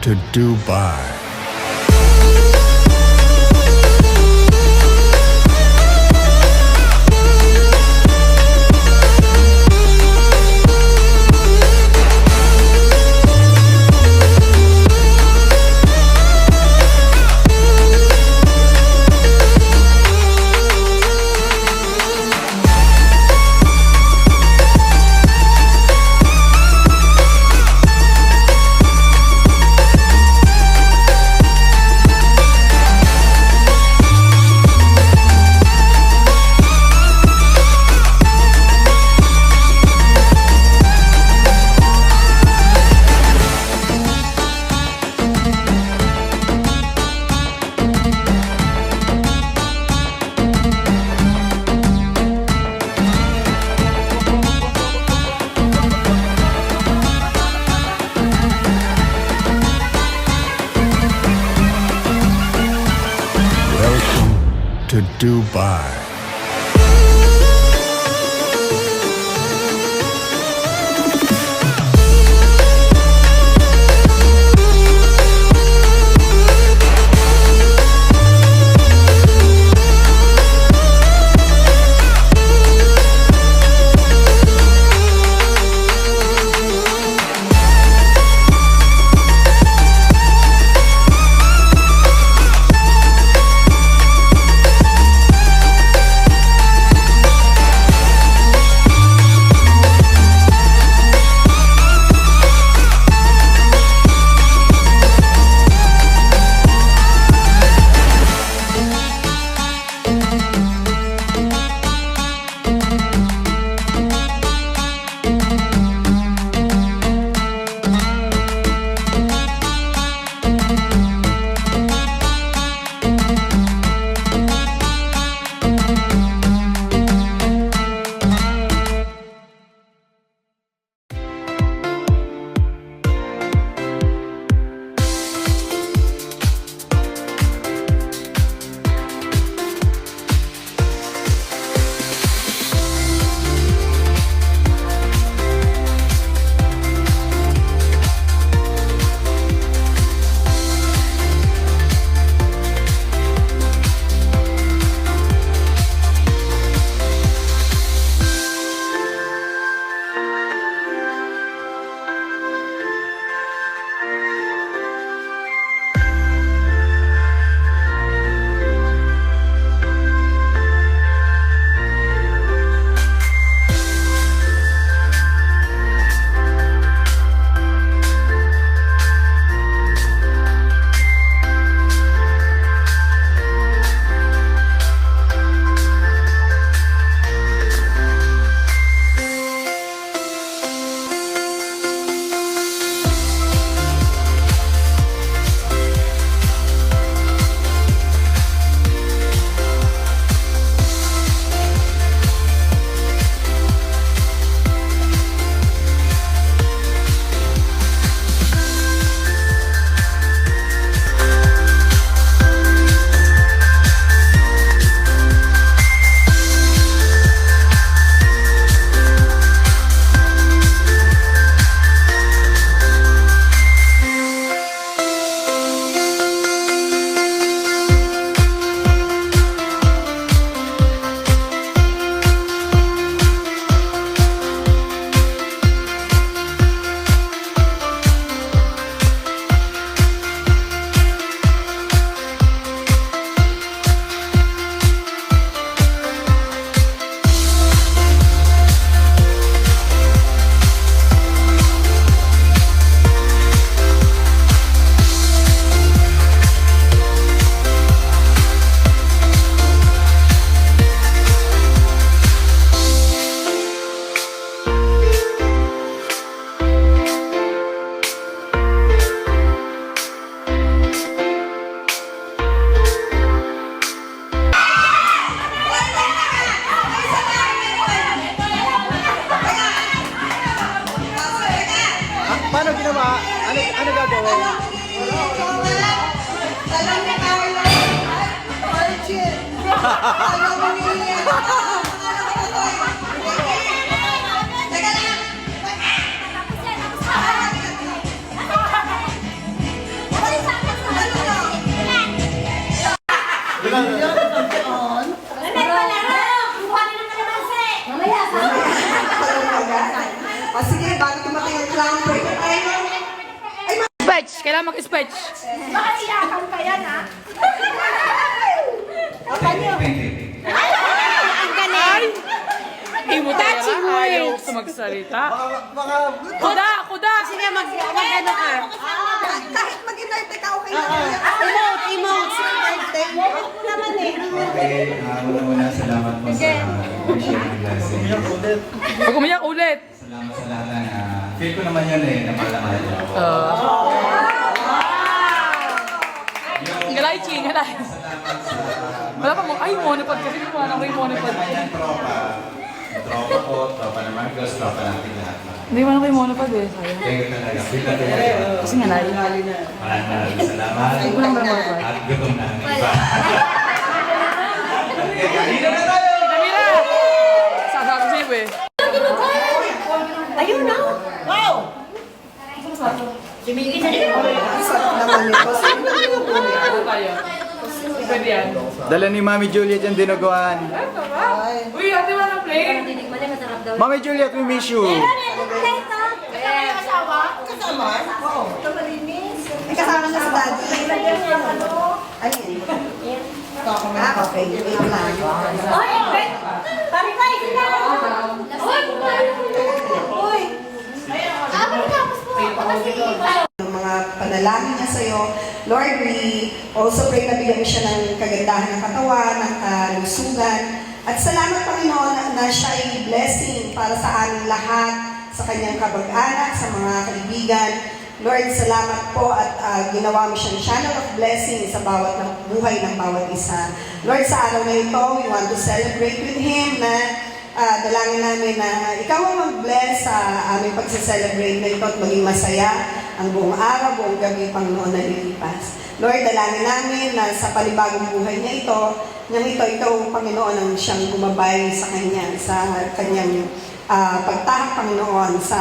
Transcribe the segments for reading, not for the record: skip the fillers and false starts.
to Dubai. To Dubai. Paano ginawa? Ano gagawin? Speech. Kailangan mag-speech. Baka iyakan ka yan, ha? Ang galing. Ay mo tayo. Ayaw sa magsalita. Baka, Kuda. Sige, mag-ano ka. Kahit mag-inerte ka, okay na. Emote. Emote mo naman eh. Okay, una-una salamat po sa sharing blessing. Huwag umiyak ulit. Salamat sa lahat ng feel ko naman yun na mahal niyo ako. Galay, ching. Galay. Salamat sa Wala pa mo. Ay, monopod. Kasi hindi ko alam ko yung monopod. kanyang tropa. Tropa ko, tropa ng Marcos, tropa natin lahat. Hindi mo alam ko yung monopod eh. Sayang. Thank you talaga. Feel na talaga. Kasi nga nai. Maraming salamat. Hindi ko lang ba monopod. At gutom na ang iba. Kaya na tayo! Damira! Sasabi sa'yo eh. Ayun na. Wow! naman ito. Ano tayo? Pwede yan. Dala ni Mami Juliet yung dinuguan. Uy, ate mo na play. Mami Juliet, we miss you. Kasama? Oo. May kasama na sa daddy. Ayun. Okay. Wait lang. Ang mga panalangin niya sa'yo. Lord, we also pray na bigyan mo siya ng kagandahan ng katawan, ng kalusugan. At salamat, Panginoon, na siya ay blessing para sa aming lahat, sa kanyang kabag-anak, sa mga kaibigan. Lord, salamat po at ginawa mo siyang channel of blessing sa bawat buhay ng bawat isa. Lord, sa araw na ito, we want to celebrate with Him na dalangin namin na ikaw ang mag-bless sa aming pagsa-celebrate na ito at maging masaya ang buong araw, buong gabi, Panginoon na lilipas. Lord, dalangin namin na sa panibagong buhay niya ikaw, Panginoon, ang siyang gumabay sa kanya, sa kanyang pagtahak, Panginoon, sa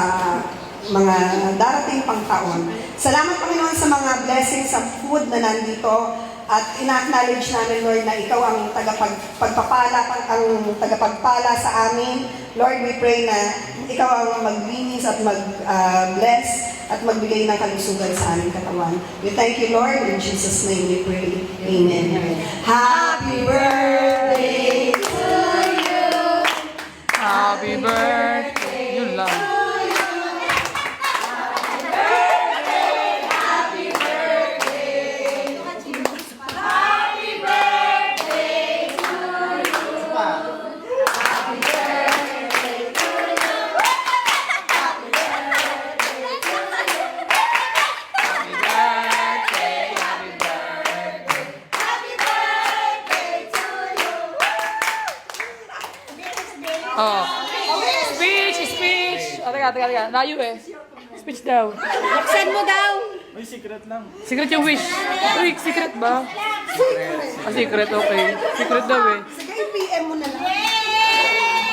mga darating pang taon. Salamat, Panginoon, sa mga blessings sa food na nandito at ina-acknowledge namin, Lord, na ikaw ang tagapagpala sa amin. Lord, we pray na ikaw ang maglinis at mag-bless at magbigay ng kalusugan sa aming katawan. We thank you, Lord. In Jesus' name we pray. Amen. Happy birthday to you. Happy birthday. Yun lang. Oh. Speech. Teka. Layo eh. Speech daw. Buksan mo daw. Secret yung wish. Uy, secret ba? Ah, secret, okay. Secret daw eh. Sige, PM mo na lang.